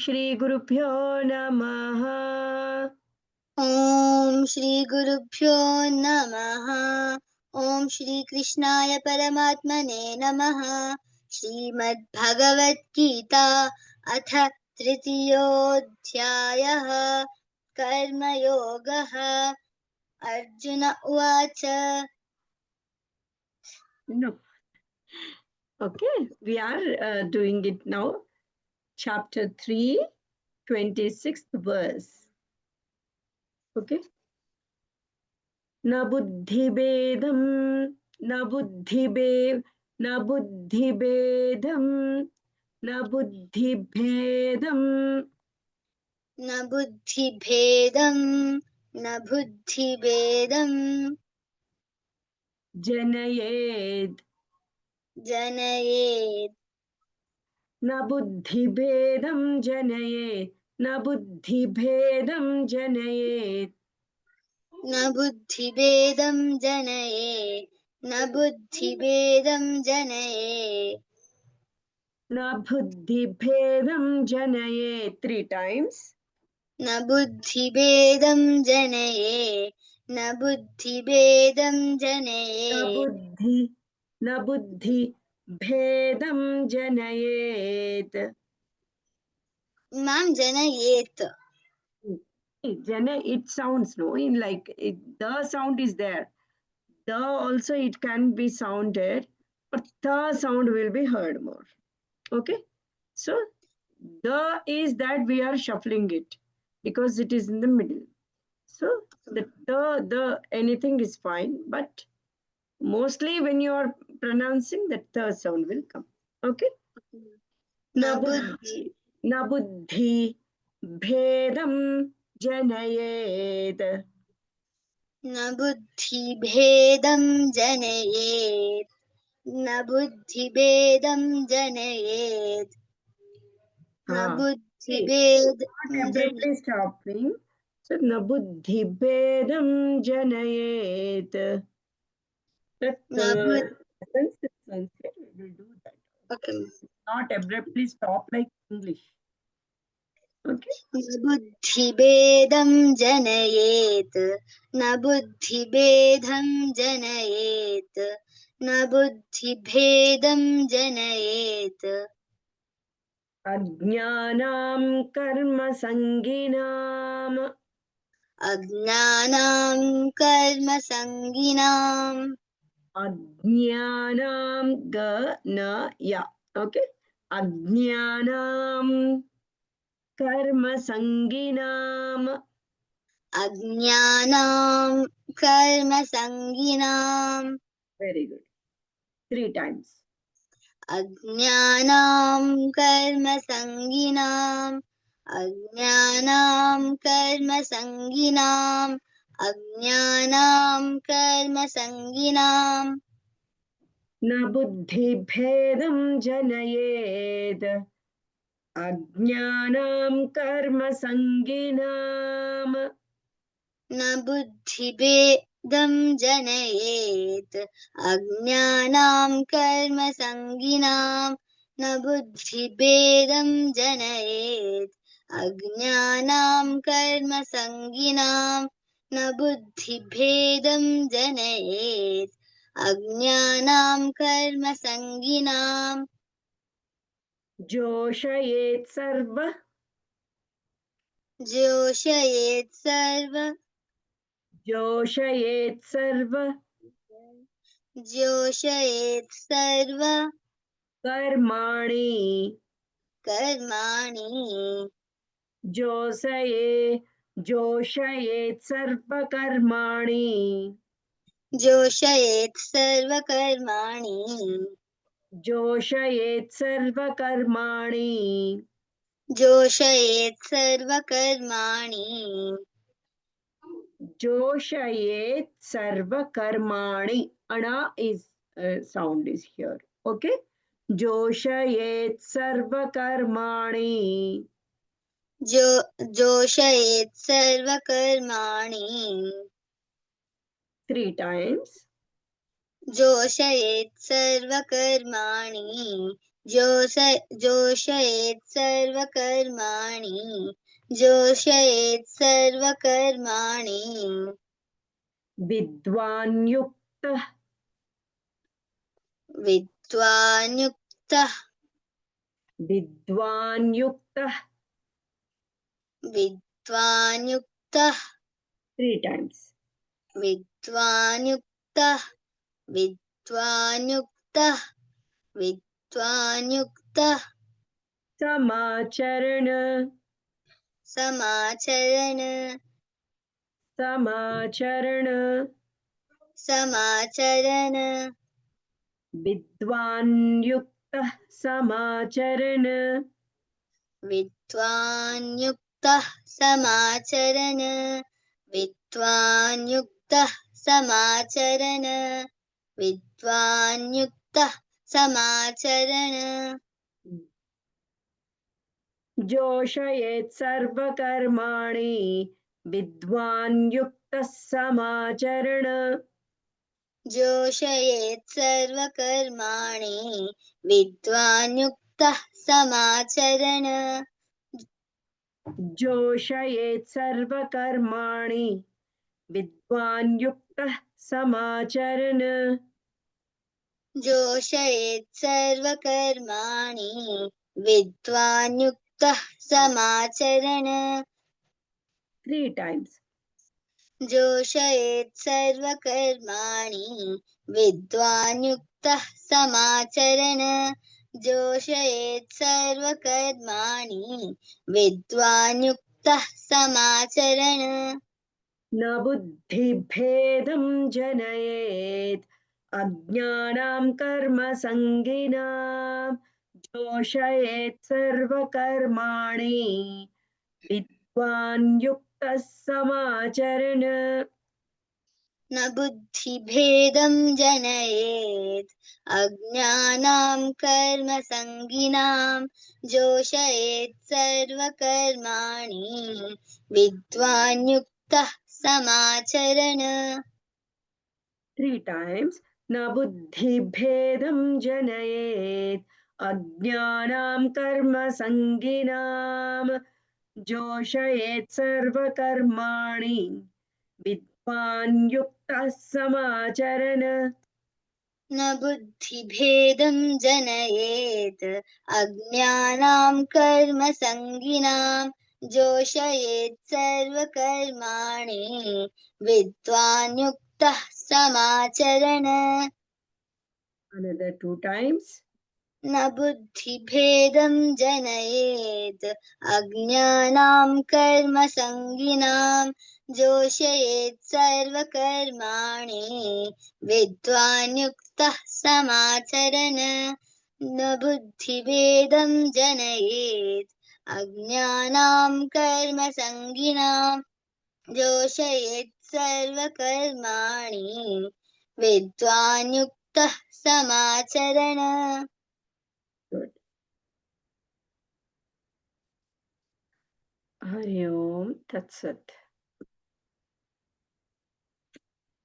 श्री गुरुभ्यो नमः। ॐ श्री गुरुभ्यो नमः। ॐ श्री कृष्णाय परमात्मने नमः। श्रीमद्भगवद्गीता अथ तृतीयोऽध्यायः कर्मयोगः। अर्जुन उवाच। No. Okay, we are doing it now. Chapter 3, 26th verse. Okay. न बुद्धिभेदं न बुद्धिभेदं न बुद्धिभेदं न बुद्धिभेदं न बुद्धिभेदं न बुद्धिभेदं जनयेत् जनयेत् न बुद्धिभेदं जनयेत् न बुद्धिभेदं जनयेत् न बुद्धिभेदं जनयेत् न बुद्धिभेदं जनयेत् न बुद्धिभेदं जनयेत् 3 times. न बुद्धिभेदं जनयेत् न बुद्धिभेदं जनयेत् न बुद्धि भेदं जनयेत्. मां जनयेत् It sounds no in like the sound is there. The also it can be sounded, but the sound will be heard more. Okay, so the is that we are shuffling it because it is in the middle. So the anything is fine, but mostly when you are pronouncing, the the sound will come. Okay. न न बुद्धि भेदं जनयेत्. न बुद्धिभेदं जनयेत् न बुद्धिभेदं जनयेत् न See, बुद्धिभेदं not abruptly stopping. So न बुद्धि भेदं जनयेत्. That Sanskrit, we will do that. Okay. Not abruptly stop like English. Okay. न बुद्धिभेदं जनयेत् न बुद्धिभेदं जनयेत् न बुद्धिभेदं जनयेत् अज्ञानां कर्मसङ्गिनाम् अज्ञानां कर्मसङ्गिनाम् अज्ञानां ग न या. Okay. अज्ञानां कर्मसङ्गिनाम् अज्ञानां कर्मसङ्गिनाम् very good 3 times. अज्ञानां कर्मसङ्गिनाम् अज्ञानां कर्मसङ्गिनाम् अज्ञानां कर्मसङ्गिनाम् न बुद्धिभेदं जनयेत् अज्ञानां कर्मसङ्गिनाम् न बुद्धिभेदं जनयेत् अज्ञानां कर्मसङ्गिनां न बुद्धिभेदं जनयेत् अज्ञानां कर्मसङ्गिनां न बुद्धिभेदं जनयेत् अज्ञानां कर्मसङ्गिनां जोषयेत् सर्व कर्माणि जोषयेत् सर्वकर्माणि जोषयेत् सर्वकर्माणि जोषयेत् सर्वकर्माणि जोषयेत् सर्वकर्माणि जोषयेत् सर्वकर्माणि. Ana is sound is here. Okay. जोषयेत् सर्वकर्माणि जोषयेत् सर्वकर्माणि 3 times. जोषयेत् सर्वकर्माणि जोषयेत् सर्वकर्माणि जोषयेत् सर्वकर्माणि विद्वान् युक्तः विद्वान् युक्तः विद्वान् युक्तः विद्वान् युक्तः 3 times. विद्वान् युक्तः विद्वान् युक्तः विद्वान् युक्तः समाचरण समाचरण समाचरण समाचरण विद्वान् युक्तः समाचरण विद्वान् युक्तः समाचरण विद्वान् युक्तः समाचरण विद्वान् युक्तः समाचरण जोषयेत् सर्वकर्माणि विद्वान् युक्तः समाचरण जोषयेत् सर्वकर्माणि विद्वान् युक्तः समाचरण जोषयेत् सर्वकर्माणि विद्वान् युक्तः समाचरण जोषयेत् सर्वकर्माणि विद्वान् युक्तः समाचरण 3 times. जोषयेत् सर्वकर्माणि विद्वान् युक्तः समाचरण जोषयेत् सर्वकर्माणि विद्वान् युक्तः समाचरण न बुद्धिभेदं जनयेत् अज्ञानां कर्मसङ्गिनां जोषयेत् सर्वकर्माणि विद्वान् युक्तः समाचरण न बुद्धिभेदं जनयेत् अज्ञानां कर्मसङ्गिनां जोषयेत् सर्वकर्माणि विद्वान् युक्तः समाचरण 3 times. न बुद्धिभेदं जनयेत् अज्ञानां कर्मसङ्गिनां जोषयेत् सर्वकर्माणि विद्वान् युक्तः समाचरण न बुद्धिभेदं जनयेत् अज्ञानां कर्मसङ्गिनां जोषयेत् सर्वकर्माणि विद्वान् युक्तः समाचरण Another 2 times. न बुद्धिभेदं जनयेत् अज्ञानां कर्मसङ्गिनां जोषयेत् सर्वकर्माणि विद्वान् युक्तः समाचरण न बुद्धिभेदं जनयेत् अज्ञानां कर्मसङ्गिनां जोषयेत् सर्वकर्माणि विद्वान् युक्तः समाचरण Good. Hari Om Tat Sat.